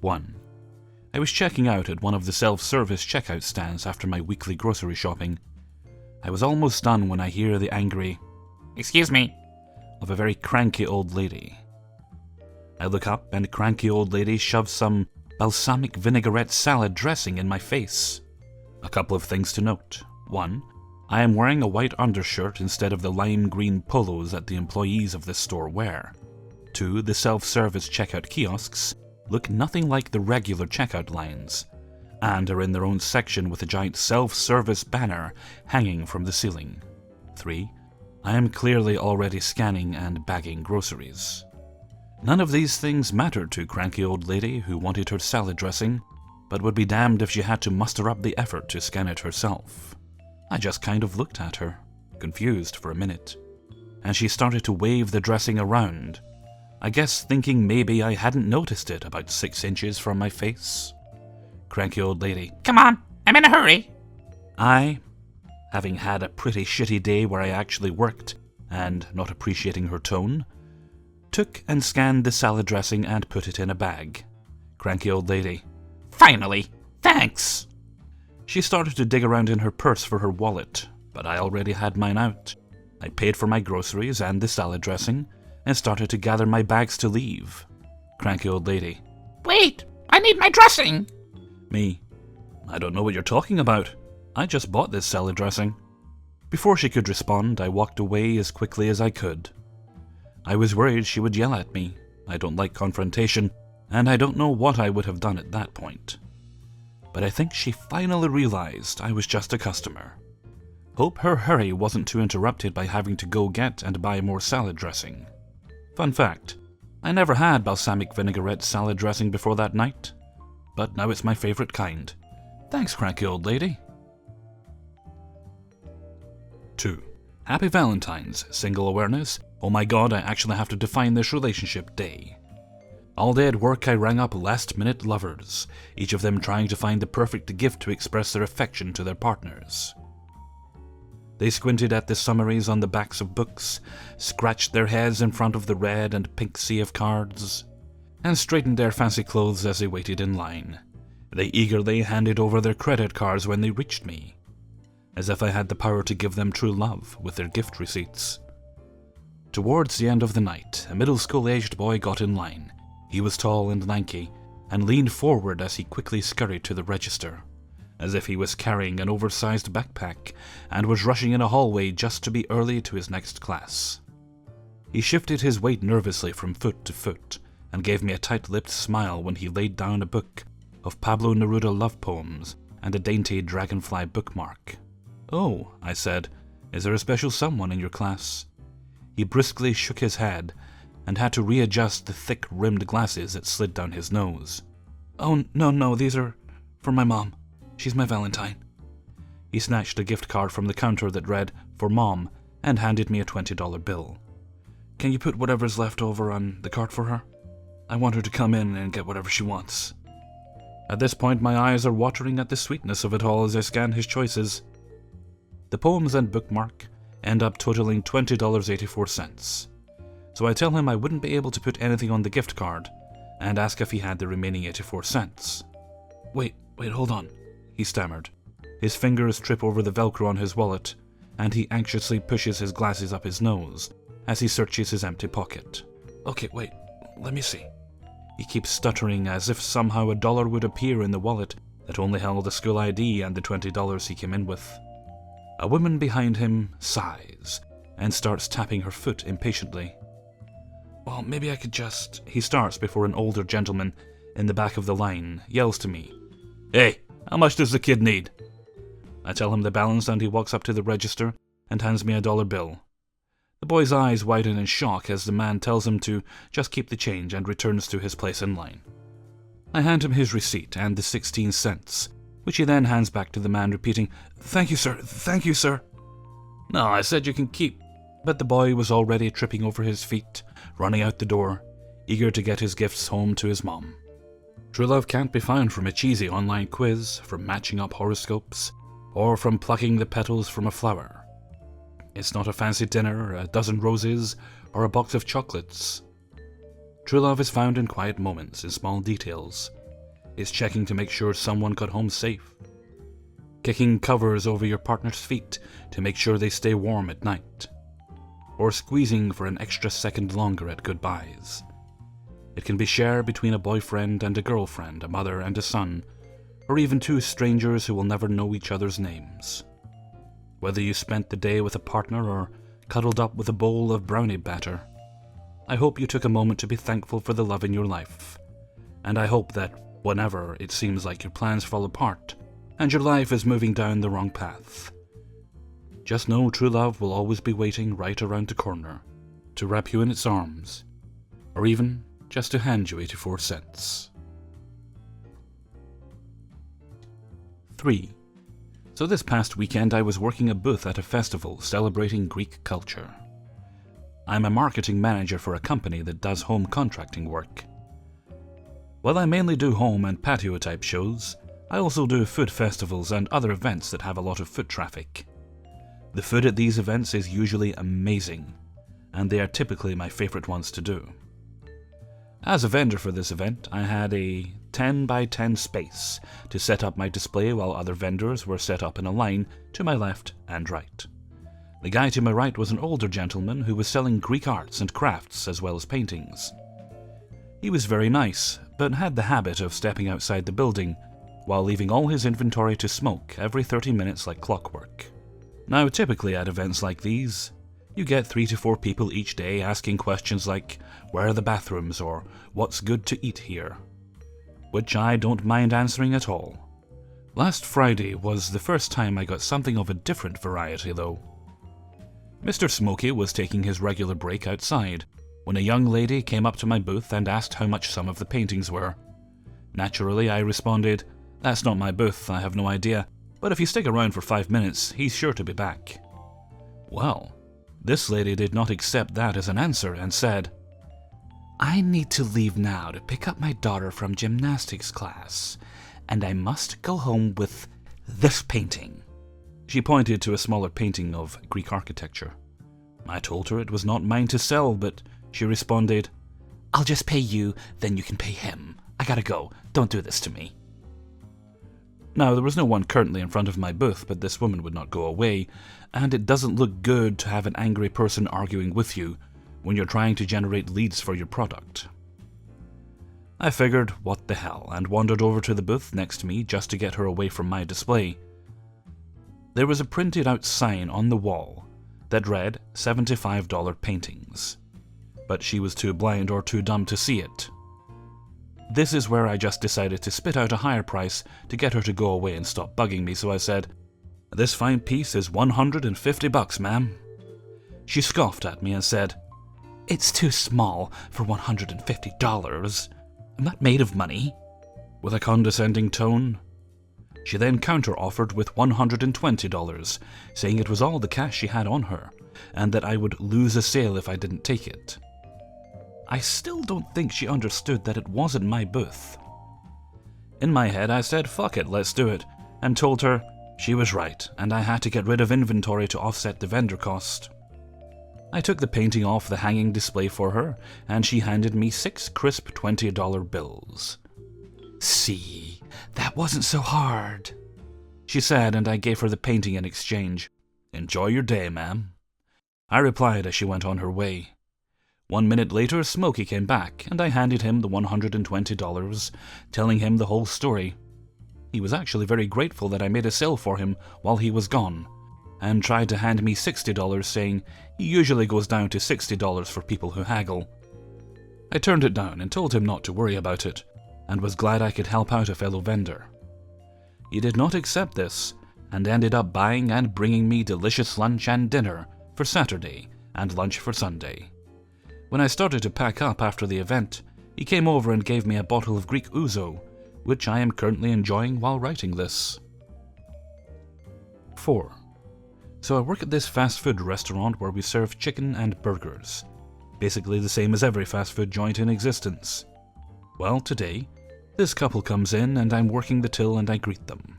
1. I was checking out at one of the self-service checkout stands after my weekly grocery shopping. I was almost done when I hear the angry, "Excuse me," of a very cranky old lady. I look up and a cranky old lady shoves some balsamic vinaigrette salad dressing in my face. A couple of things to note. 1. I am wearing a white undershirt instead of the lime green polos that the employees of this store wear. 2. The self-service checkout kiosks look nothing like the regular checkout lines, and are in their own section with a giant self-service banner hanging from the ceiling. 3. I am clearly already scanning and bagging groceries. None of these things mattered to cranky old lady who wanted her salad dressing, but would be damned if she had to muster up the effort to scan it herself. I just kind of looked at her, confused for a minute, and she started to wave the dressing around, I guess thinking maybe I hadn't noticed it about 6 inches from my face. Cranky old lady, "Come on, I'm in a hurry." I, having had a pretty shitty day where I actually worked, and not appreciating her tone, took and scanned the salad dressing and put it in a bag. Cranky old lady, "Finally, thanks." She started to dig around in her purse for her wallet, but I already had mine out. I paid for my groceries and the salad dressing, and started to gather my bags to leave. Cranky old lady, "Wait, I need my dressing." Me, "I don't know what you're talking about. I just bought this salad dressing." Before she could respond, I walked away as quickly as I could. I was worried she would yell at me. I don't like confrontation, and I don't know what I would have done at that point. But I think she finally realized I was just a customer. Hope her hurry wasn't too interrupted by having to go get and buy more salad dressing. Fun fact, I never had balsamic vinaigrette salad dressing before that night, but now it's my favorite kind. Thanks, cranky old lady. 2. Happy Valentine's, single awareness. Oh my god, I actually have to define this relationship day. All day at work I rang up last-minute lovers, each of them trying to find the perfect gift to express their affection to their partners. They squinted at the summaries on the backs of books, scratched their heads in front of the red and pink sea of cards, and straightened their fancy clothes as they waited in line. They eagerly handed over their credit cards when they reached me, as if I had the power to give them true love with their gift receipts. Towards the end of the night, a middle school-aged boy got in line. He was tall and lanky, and leaned forward as he quickly scurried to the register, as if he was carrying an oversized backpack and was rushing in a hallway just to be early to his next class. He shifted his weight nervously from foot to foot, and gave me a tight-lipped smile when he laid down a book of Pablo Neruda love poems and a dainty dragonfly bookmark. "Oh," I said, "is there a special someone in your class?" He briskly shook his head, and had to readjust the thick-rimmed glasses that slid down his nose. "Oh, no, these are for my mom. She's my Valentine." He snatched a gift card from the counter that read, "For Mom," and handed me a $20 bill. "Can you put whatever's left over on the cart for her? I want her to come in and get whatever she wants." At this point, my eyes are watering at the sweetness of it all as I scan his choices. The poems and bookmark end up totaling $20.84. So I tell him I wouldn't be able to put anything on the gift card, and ask if he had the remaining 84 cents. Wait, hold on," he stammered. His fingers trip over the Velcro on his wallet, and he anxiously pushes his glasses up his nose as he searches his empty pocket. "Okay, wait, let me see." He keeps stuttering as if somehow a dollar would appear in the wallet that only held the school ID and the $20 he came in with. A woman behind him sighs and starts tapping her foot impatiently. "Well, maybe I could just..." He starts before an older gentleman in the back of the line yells to me, "Hey, how much does the kid need?" I tell him the balance and he walks up to the register and hands me a $1 bill. The boy's eyes widen in shock as the man tells him to just keep the change and returns to his place in line. I hand him his receipt and the 16 cents, which he then hands back to the man repeating, Thank you, sir." "No, I said you can keep." But the boy was already tripping over his feet, running out the door, eager to get his gifts home to his mom. True love can't be found from a cheesy online quiz, from matching up horoscopes, or from plucking the petals from a flower. It's not a fancy dinner, a dozen roses, or a box of chocolates. True love is found in quiet moments, in small details, It's checking to make sure someone got home safe. Kicking covers over your partner's feet to make sure they stay warm at night. Or squeezing for an extra second longer at goodbyes. It can be shared between a boyfriend and a girlfriend, a mother and a son, or even two strangers who will never know each other's names. Whether you spent the day with a partner or cuddled up with a bowl of brownie batter, I hope you took a moment to be thankful for the love in your life, and I hope that whenever it seems like your plans fall apart and your life is moving down the wrong path, just know true love will always be waiting right around the corner to wrap you in its arms, or even just to hand you 84 cents. 3. So this past weekend I was working a booth at a festival celebrating Greek culture. I'm a marketing manager for a company that does home contracting work. While I mainly do home and patio type shows, I also do food festivals and other events that have a lot of foot traffic. The food at these events is usually amazing, and they are typically my favorite ones to do. As a vendor for this event, I had a 10 by 10 space to set up my display while other vendors were set up in a line to my left and right. The guy to my right was an older gentleman who was selling Greek arts and crafts as well as paintings. He was very nice, but had the habit of stepping outside the building while leaving all his inventory to smoke every 30 minutes like clockwork. Now, typically at events like these, you get 3 to 4 people each day asking questions like, where are the bathrooms, or what's good to eat here? Which I don't mind answering at all. Last Friday was the first time I got something of a different variety though. Mr. Smokey was taking his regular break outside when a young lady came up to my booth and asked how much some of the paintings were. Naturally, I responded, "That's not my booth, I have no idea, but if you stick around for 5 minutes, he's sure to be back." Well, this lady did not accept that as an answer and said, "I need to leave now to pick up my daughter from gymnastics class, and I must go home with this painting." She pointed to a smaller painting of Greek architecture. I told her it was not mine to sell, but she responded, "I'll just pay you, then you can pay him. I gotta go, don't do this to me." Now, there was no one currently in front of my booth, but this woman would not go away, and it doesn't look good to have an angry person arguing with you when you're trying to generate leads for your product. I figured, what the hell, and wandered over to the booth next to me just to get her away from my display. There was a printed out sign on the wall that read $75 paintings, but she was too blind or too dumb to see it. This is where I just decided to spit out a higher price to get her to go away and stop bugging me, so I said, "This fine piece is $150, ma'am." She scoffed at me and said, "It's too small for $150. I'm not made of money," with a condescending tone. She then counter-offered with $120, saying it was all the cash she had on her, and that I would lose a sale if I didn't take it. I still don't think she understood that it wasn't my booth. In my head, I said, "Fuck it, let's do it," and told her she was right, and I had to get rid of inventory to offset the vendor cost. I took the painting off the hanging display for her, and she handed me 6 crisp $20 bills. "See, that wasn't so hard," she said, and I gave her the painting in exchange. "Enjoy your day, ma'am," I replied as she went on her way. 1 minute later, Smokey came back, and I handed him the $120, telling him the whole story. He was actually very grateful that I made a sale for him while he was gone, and tried to hand me $60, saying he usually goes down to $60 for people who haggle. I turned it down and told him not to worry about it, and was glad I could help out a fellow vendor. He did not accept this, and ended up buying and bringing me delicious lunch and dinner for Saturday and lunch for Sunday. When I started to pack up after the event, he came over and gave me a bottle of Greek ouzo, which I am currently enjoying while writing this. 4. So I work at this fast food restaurant where we serve chicken and burgers, basically the same as every fast food joint in existence. Well, today, this couple comes in and I'm working the till and I greet them.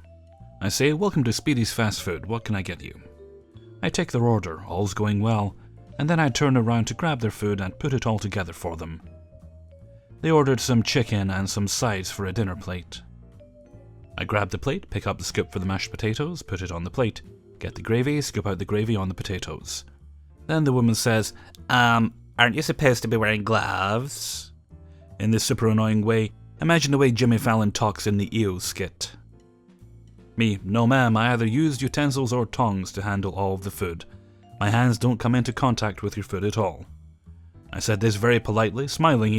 I say, "Welcome to Speedy's Fast Food, what can I get you?" I take their order, all's going well, and then I turn around to grab their food and put it all together for them. They ordered some chicken and some sides for a dinner plate. I grab the plate, pick up the scoop for the mashed potatoes, put it on the plate, get the gravy, scoop out the gravy on the potatoes. Then the woman says, aren't you supposed to be wearing gloves? In this super annoying way, imagine the way Jimmy Fallon talks in the EO skit. Me, no ma'am, I either used utensils or tongs to handle all of the food. My hands don't come into contact with your food at all. I said this very politely, smiling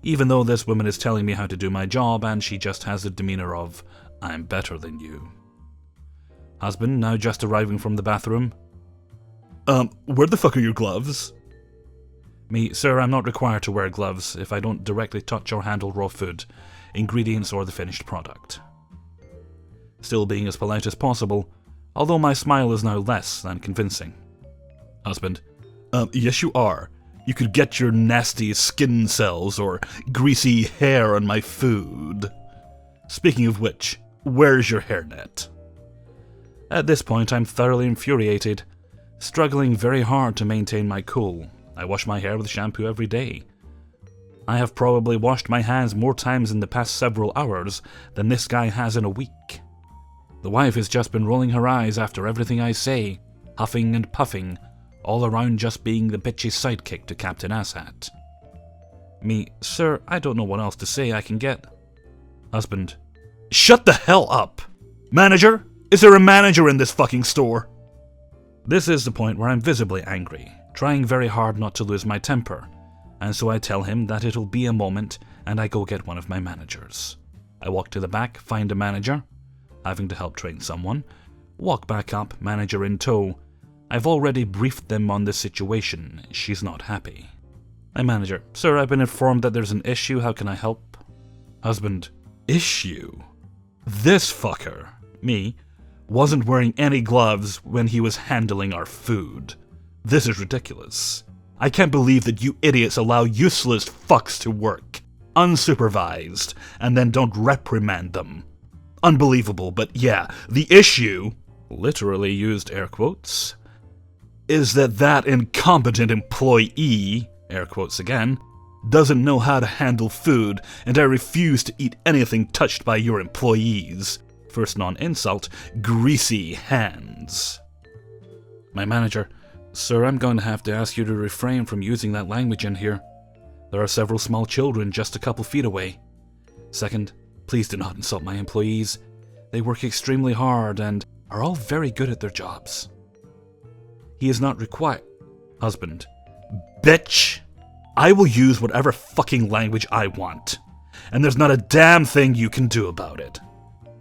even though this woman is telling me how to do my job and she just has the demeanor of, I'm better than you. Husband, now just arriving from the bathroom. Where the fuck are your gloves? Me, sir, I'm not required to wear gloves if I don't directly touch or handle raw food, ingredients or the finished product. Still being as polite as possible, although my smile is now less than convincing. Husband, yes you are. You could get your nasty skin cells or greasy hair on my food. Speaking of which, where's your hairnet? At this point, I'm thoroughly infuriated, struggling very hard to maintain my cool. I wash my hair with shampoo every day. I have probably washed my hands more times in the past several hours than this guy has in a week. The wife has just been rolling her eyes after everything I say, huffing and puffing, all around just being the bitchy sidekick to Captain Asshat. Me, sir, I don't know what else to say I can get. Husband, shut the hell up! Manager? Is there a manager in this fucking store? This is the point where I'm visibly angry, trying very hard not to lose my temper, and so I tell him that it'll be a moment and I go get one of my managers. I walk to the back, find a manager, having to help train someone, walk back up, manager in tow. I've already briefed them on the situation. She's not happy. My manager, sir, I've been informed that there's an issue. How can I help? Husband, issue? This fucker, me, wasn't wearing any gloves when he was handling our food. This is ridiculous. I can't believe that you idiots allow useless fucks to work, unsupervised, and then don't reprimand them. Unbelievable, but yeah, the issue, literally used air quotes, is that incompetent employee, air quotes again, doesn't know how to handle food, and I refuse to eat anything touched by your employees. First non-insult, greasy hands. My manager, sir, I'm going to have to ask you to refrain from using that language in here. There are several small children just a couple feet away. Second, please do not insult my employees. They work extremely hard and are all very good at their jobs. He is not required. Husband, bitch! I will use whatever fucking language I want, and there's not a damn thing you can do about it.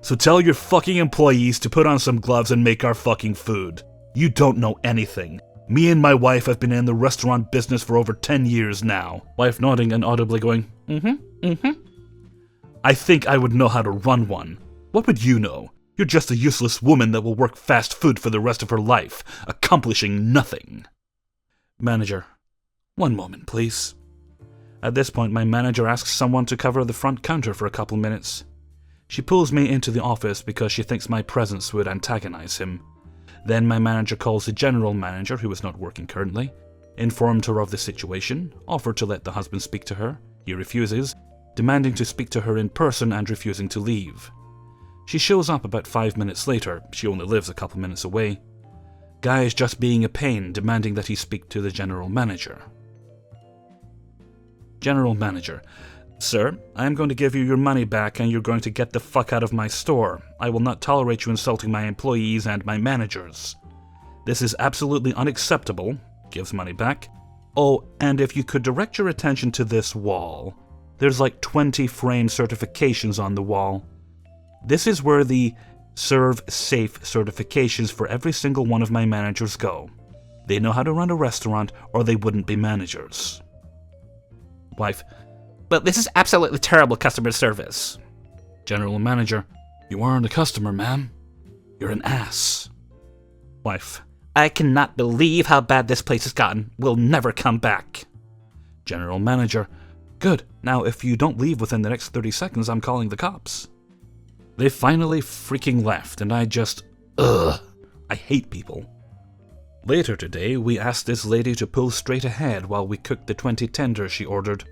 So tell your fucking employees to put on some gloves and make our fucking food. You don't know anything. Me and my wife have been in the restaurant business for over 10 years now. Wife nodding and audibly going, I think I would know how to run one. What would you know? You're just a useless woman that will work fast food for the rest of her life, accomplishing nothing. Manager, one moment, please. At this point, my manager asks someone to cover the front counter for a couple minutes. She pulls me into the office because she thinks my presence would antagonize him. Then my manager calls the general manager, who is not working currently, informed her of the situation, offered to let the husband speak to her. He refuses, demanding to speak to her in person and refusing to leave. She shows up about 5 minutes later. She only lives a couple minutes away. Guy is just being a pain, demanding that he speak to the general manager. General manager, sir, I am going to give you your money back and you're going to get the fuck out of my store. I will not tolerate you insulting my employees and my managers. This is absolutely unacceptable. Gives money back. Oh, and if you could direct your attention to this wall. There's like 20 frame certifications on the wall. This is where the Serve Safe certifications for every single one of my managers go. They know how to run a restaurant or they wouldn't be managers. Wife, but this is absolutely terrible customer service. General manager, you aren't a customer, ma'am. You're an ass. Wife, I cannot believe how bad this place has gotten. We'll never come back. General manager, good. Now if you don't leave within the next 30 seconds, I'm calling the cops. They finally freaking left, and I just, I hate people. Later today, we asked this lady to pull straight ahead while we cooked the 20 tenders she ordered,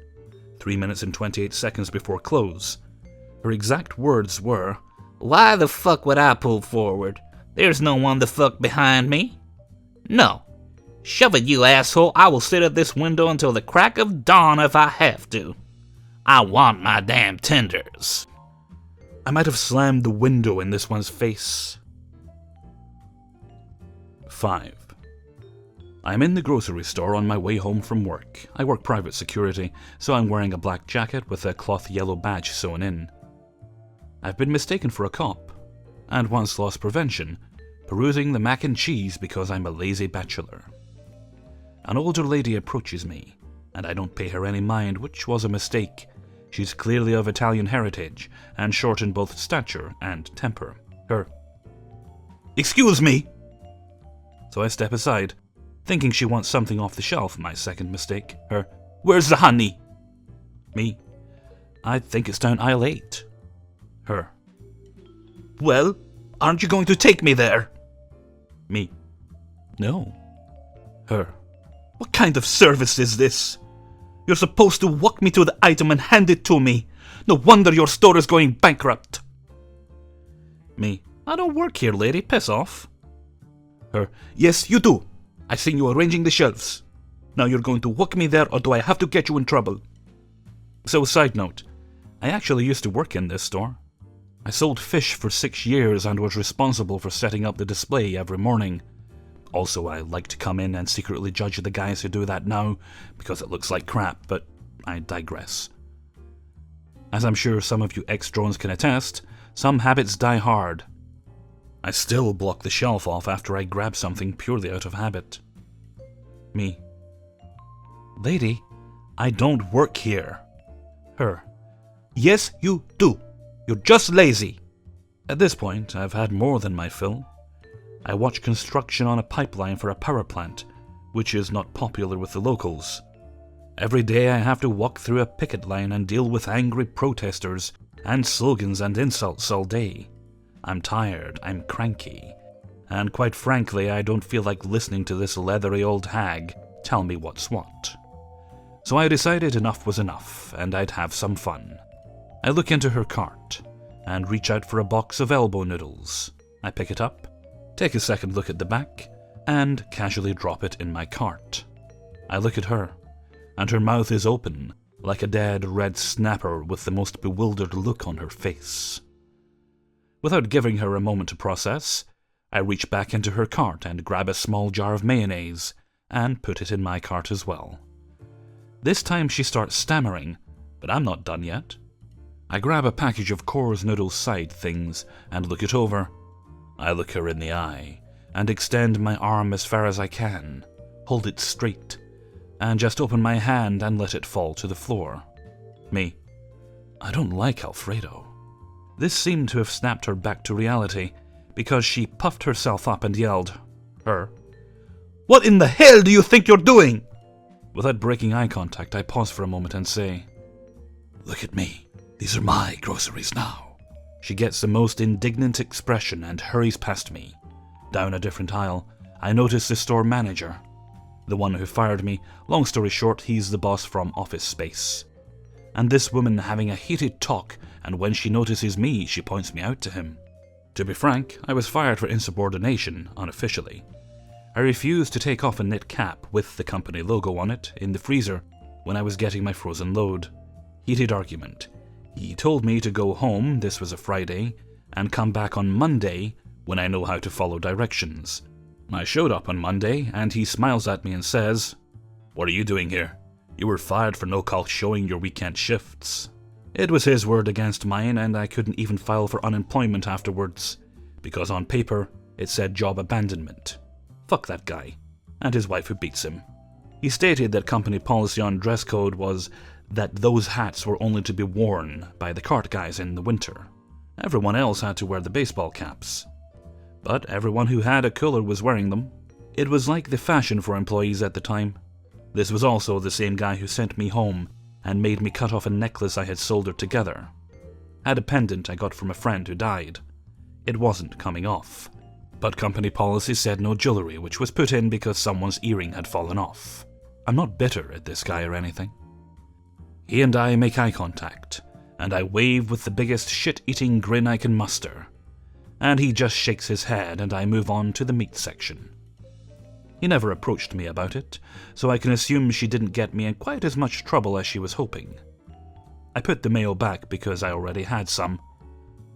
3 minutes and 28 seconds before close. Her exact words were, Why the fuck would I pull forward? There's no one the fuck behind me. No. Shove it, you asshole. I will sit at this window until the crack of dawn if I have to. I want my damn tenders. I might have slammed the window in this one's face. 5. I'm in the grocery store on my way home from work. I work private security, so I'm wearing a black jacket with a cloth yellow badge sewn in. I've been mistaken for a cop, and once lost prevention, perusing the mac and cheese because I'm a lazy bachelor. An older lady approaches me, and I don't pay her any mind, which was a mistake. She's clearly of Italian heritage, and short in both stature and temper. Her, "Excuse me!" So I step aside, thinking she wants something off the shelf, my second mistake. Her, "Where's the honey?" Me, "I think it's down aisle 8. Her, "Well, aren't you going to take me there?" Me, "No." Her, "What kind of service is this? You're supposed to walk me to the item and hand it to me. No wonder your store is going bankrupt." Me, "I don't work here, lady. Piss off." Her, "Yes, you do. I seen you arranging the shelves. Now you're going to walk me there, or do I have to get you in trouble?" So, side note, I actually used to work in this store. I sold fish for 6 years and was responsible for setting up the display every morning. Also, I like to come in and secretly judge the guys who do that now, because it looks like crap, but I digress. As I'm sure some of you ex-drones can attest, some habits die hard. I still block the shelf off after I grab something purely out of habit. Me, "Lady, I don't work here." Her, "Yes, you do. You're just lazy." At this point, I've had more than my fill. I watch construction on a pipeline for a power plant, which is not popular with the locals. Every day I have to walk through a picket line and deal with angry protesters and slogans and insults all day. I'm tired, I'm cranky, and quite frankly I don't feel like listening to this leathery old hag tell me what's what. So I decided enough was enough, and I'd have some fun. I look into her cart, and reach out for a box of elbow noodles. I pick it up, take a second look at the back, and casually drop it in my cart. I look at her, and her mouth is open, like a dead red snapper with the most bewildered look on her face. Without giving her a moment to process, I reach back into her cart and grab a small jar of mayonnaise, and put it in my cart as well. This time she starts stammering, but I'm not done yet. I grab a package of Coors Noodle side things and look it over. I look her in the eye, and extend my arm as far as I can, hold it straight, and just open my hand and let it fall to the floor. Me, "I don't like Alfredo." This seemed to have snapped her back to reality, because she puffed herself up and yelled. Her, "What in the hell do you think you're doing?" Without breaking eye contact, I pause for a moment and say, "Look at me. These are my groceries now." She gets the most indignant expression and hurries past me. Down a different aisle, I notice the store manager. The one who fired me. Long story short, he's the boss from Office Space. And this woman having a heated talk, and when she notices me, she points me out to him. To be frank, I was fired for insubordination, unofficially. I refused to take off a knit cap with the company logo on it in the freezer when I was getting my frozen load. Heated argument. He told me to go home, this was a Friday, and come back on Monday when I know how to follow directions. I showed up on Monday, and he smiles at me and says, "What are you doing here? You were fired for no call showing your weekend shifts." It was his word against mine, and I couldn't even file for unemployment afterwards, because on paper it said job abandonment. Fuck that guy, and his wife who beats him. He stated that company policy on dress code was that those hats were only to be worn by the cart guys in the winter. Everyone else had to wear the baseball caps. But everyone who had a cooler was wearing them. It was like the fashion for employees at the time. This was also the same guy who sent me home and made me cut off a necklace I had soldered together. Had a pendant I got from a friend who died. It wasn't coming off. But company policy said no jewelry, which was put in because someone's earring had fallen off. I'm not bitter at this guy or anything. He and I make eye contact, and I wave with the biggest shit-eating grin I can muster, and he just shakes his head and I move on to the meat section. He never approached me about it, so I can assume she didn't get me in quite as much trouble as she was hoping. I put the mayo back because I already had some,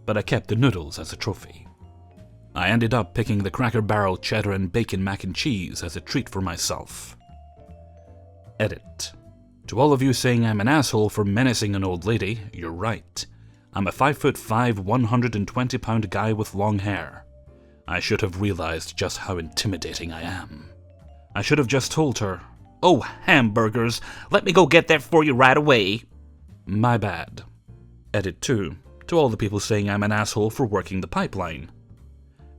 but I kept the noodles as a trophy. I ended up picking the Cracker Barrel cheddar and bacon mac and cheese as a treat for myself. Edit. To all of you saying I'm an asshole for menacing an old lady, you're right. I'm a 5'5", 120-pound guy with long hair. I should have realized just how intimidating I am. I should have just told her, "Oh, hamburgers, let me go get that for you right away." My bad. Edit 2. To all the people saying I'm an asshole for working the pipeline.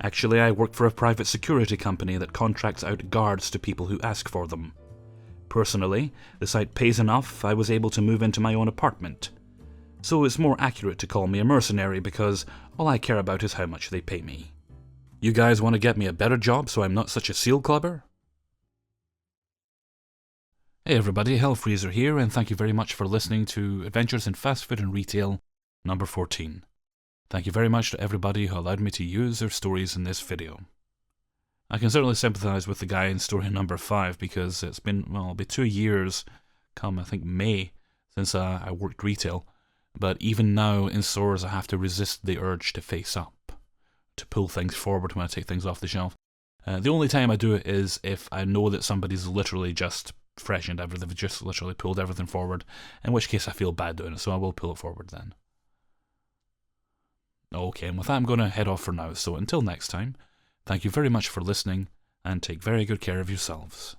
Actually, I work for a private security company that contracts out guards to people who ask for them. Personally, the site pays enough I was able to move into my own apartment. So it's more accurate to call me a mercenary because all I care about is how much they pay me. You guys want to get me a better job so I'm not such a seal clubber? Hey everybody, Hellfreezer here, and thank you very much for listening to Adventures in Fast Food and Retail number 14. Thank you very much to everybody who allowed me to use their stories in this video. I can certainly sympathize with the guy in story number 5 because it's been, well, it'll be 2 years, come I think May, since I worked retail. But even now in stores I have to resist the urge to face up, to pull things forward when I take things off the shelf. The only time I do it is if I know that somebody's literally just freshened everything, they've just literally pulled everything forward, in which case I feel bad doing it, so I will pull it forward then. Okay, and with that I'm going to head off for now, so until next time, thank you very much for listening, and take very good care of yourselves.